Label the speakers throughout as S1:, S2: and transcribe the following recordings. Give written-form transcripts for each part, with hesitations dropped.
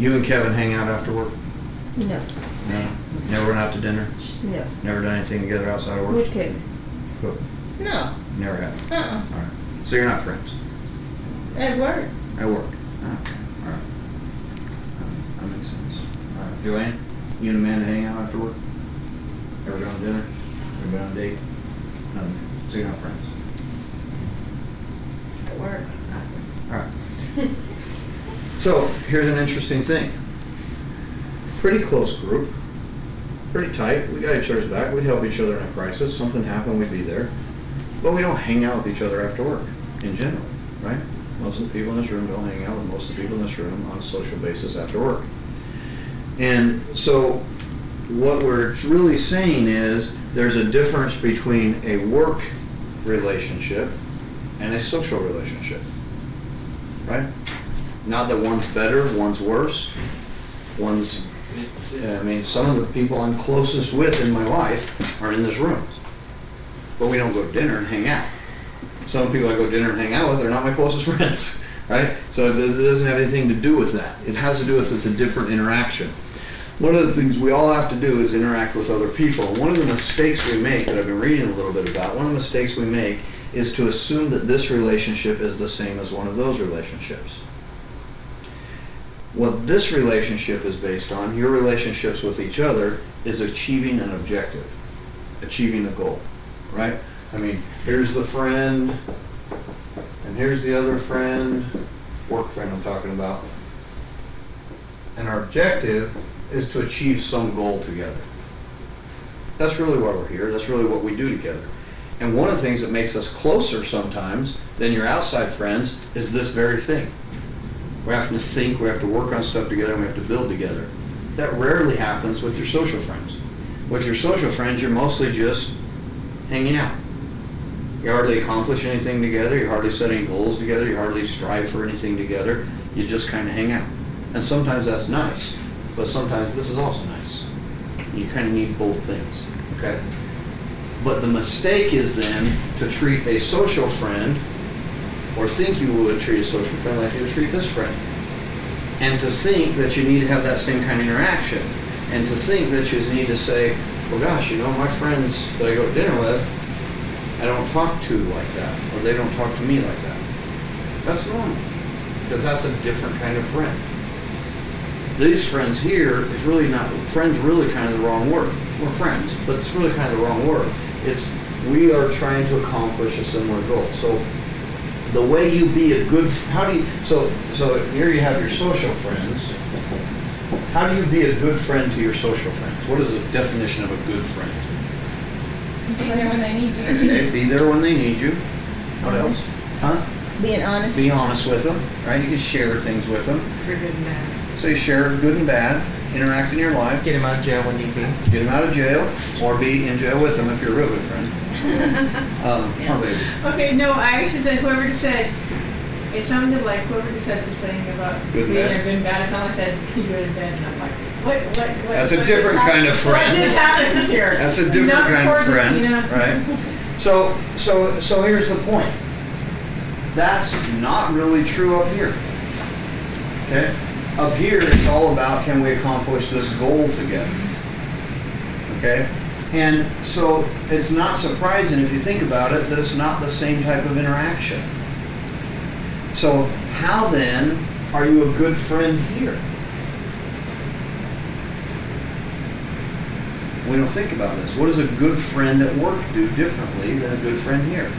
S1: You and Kevin hang out after work?
S2: No.
S1: No? Never went out to dinner?
S2: No.
S1: Never done anything together outside of work?
S2: Which kid?
S1: Cool.
S2: No.
S1: Never have?
S2: Uh-uh.
S1: Alright. So you're not friends?
S2: At work.
S1: At work? Okay. Alright. That makes sense. Alright. Joanne? You and Amanda hang out after work? Ever gone to dinner? Ever been on a date? Nothing. So you're not friends?
S2: At work.
S1: Alright. So, here's an interesting thing. Pretty close group. Pretty tight. We got each other's back. We'd help each other in a crisis. Something happened, we'd be there. But we don't hang out with each other after work, in general, right? Most of the people in this room don't hang out with most of the people in this room on a social basis after work. And so, what we're really saying is, there's a difference between a work relationship and a social relationship, right? Not that one's better, one's worse, one's, I mean, some of the people I'm closest with in my life are in this room. But we don't go to dinner and hang out. Some people I go to dinner and hang out with are not my closest friends, right? So it doesn't have anything to do with that. It has to do with it's a different interaction. One of the things we all have to do is interact with other people. One of the mistakes we make that I've been reading a little bit about, one of the mistakes we make is to assume that this relationship is the same as one of those relationships. What this relationship is based on, your relationships with each other, is achieving an objective, achieving a goal, right? I mean, here's the friend, and here's the other friend, work friend I'm talking about. And our objective is to achieve some goal together. That's really why we're here. That's really what we do together. And one of the things that makes us closer sometimes than your outside friends is this very thing. We have to think, we have to work on stuff together, and we have to build together. That rarely happens with your social friends. With your social friends, you're mostly just hanging out. You hardly accomplish anything together, you hardly set any goals together, you hardly strive for anything together. You just kind of hang out. And sometimes that's nice, but sometimes this is also nice. You kind of need both things, okay? But the mistake is then to treat a social friend, or think you would treat a social friend like you would treat this friend. And to think that you need to have that same kind of interaction. And to think that you need to say, well gosh, you know, my friends that I go to dinner with, I don't talk to like that, or they don't talk to me like that. That's normal, because that's a different kind of friend. These friends here is really not, friends really kind of the wrong word. We're friends, but it's really kind of the wrong word. It's, we are trying to accomplish a similar goal. So the way you be a good, how do you, so here you have your social friends. How do you be a good friend to your social friends? What is the definition of a good friend?
S2: Be there when they need you.
S1: Okay, be there when they need you. What else? Huh?
S2: Being honest.
S1: Be honest with them, right? You can share things with them.
S3: For good and bad.
S1: So you share good and bad, interact in your life.
S3: Get him out of jail when need be.
S1: Get them out of jail, or be in jail with them if you're a real good friend. Probably.
S4: Okay, no, I actually said whoever just said, it sounded like whoever just said this thing about
S1: Good and
S4: being
S1: bad.
S4: there, good and bad, it sounded like said be good and bad, and I'm like, what?
S1: That's a
S4: what
S1: different
S4: just
S1: kind of friend.
S4: What just happened here?
S1: That's a different
S4: Not
S1: kind of
S4: for this,
S1: friend,
S4: you know?
S1: right? So here's the point. That's not really true up here. Okay? Up here, it's all about can we accomplish this goal together. Okay? And so it's not surprising if you think about it that it's not the same type of interaction. So how then are you a good friend here? We don't think about this. What does a good friend at work do differently than a good friend here?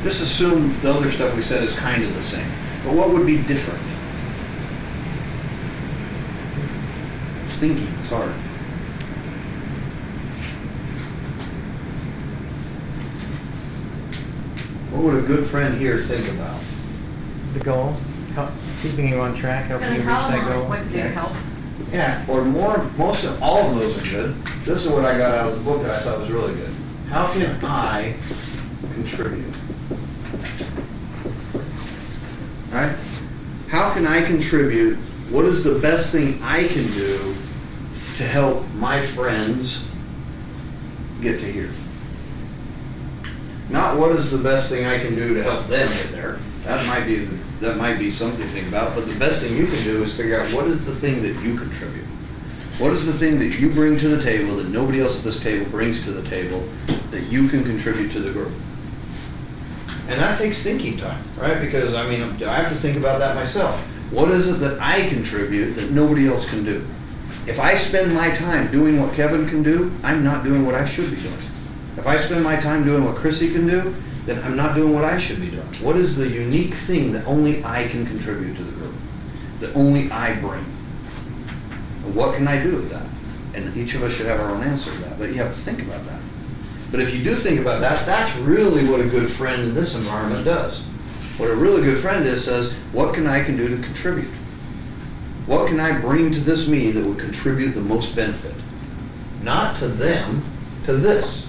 S1: Just assume the other stuff we said is kind of the same. But what would be different? It's thinking. It's hard. What would a good friend here think about?
S3: The goal, keeping you on track, helping you reach that goal.
S5: What to do to help?
S1: Yeah, or more, most of, all of those are good. This is what I got out of the book that I thought was really good. How can I contribute? Right? How can I contribute? What is the best thing I can do to help my friends get to here? Not what is the best thing I can do to help them get there. That might be that might be something to think about, but the best thing you can do is figure out what is the thing that you contribute. What is the thing that you bring to the table that nobody else at this table brings to the table that you can contribute to the group? And that takes thinking time, right? Because, I mean, I have to think about that myself. What is it that I contribute that nobody else can do? If I spend my time doing what Kevin can do, I'm not doing what I should be doing. If I spend my time doing what Chrissy can do, then I'm not doing what I should be doing. What is the unique thing that only I can contribute to the group? That only I bring? And what can I do with that? And each of us should have our own answer to that, but you have to think about that. But if you do think about that, that's really what a good friend in this environment does. What a really good friend is says, what can I do to contribute? What can I bring to this meeting that would contribute the most benefit? Not to them, to this.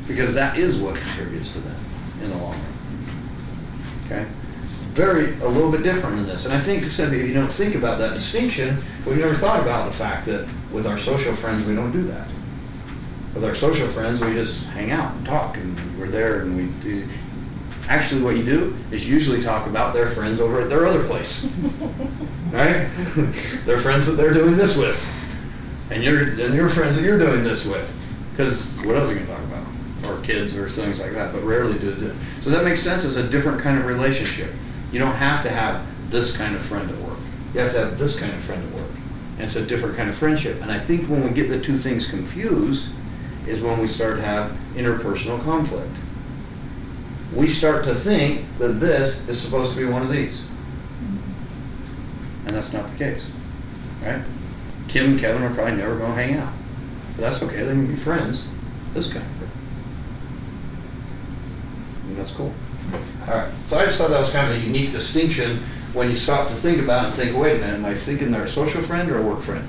S1: Because that is what contributes to them in the long run. Okay? A little bit different in this. And I think, Cynthia, if you don't think about that distinction, we've never thought about the fact that with our social friends, we don't do that. With our social friends, we just hang out and talk, and we're there, and we do. Actually, what you do is usually talk about their friends over at their other place. Right? Their friends that they're doing this with. And your friends that you're doing this with. Because what else are you going to talk about? Or kids or things like that, but rarely do it. So that makes sense as a different kind of relationship. You don't have to have this kind of friend at work. You have to have this kind of friend at work. And it's a different kind of friendship. And I think when we get the two things confused is when we start to have interpersonal conflict. We start to think that this is supposed to be one of these. And that's not the case. Right? Kim and Kevin are probably never going to hang out. But that's okay, they can be friends. This kind of friend. And that's cool. Alright, so I just thought that was kind of a unique distinction when you stop to think about it and think, wait a minute, am I thinking they're a social friend or a work friend?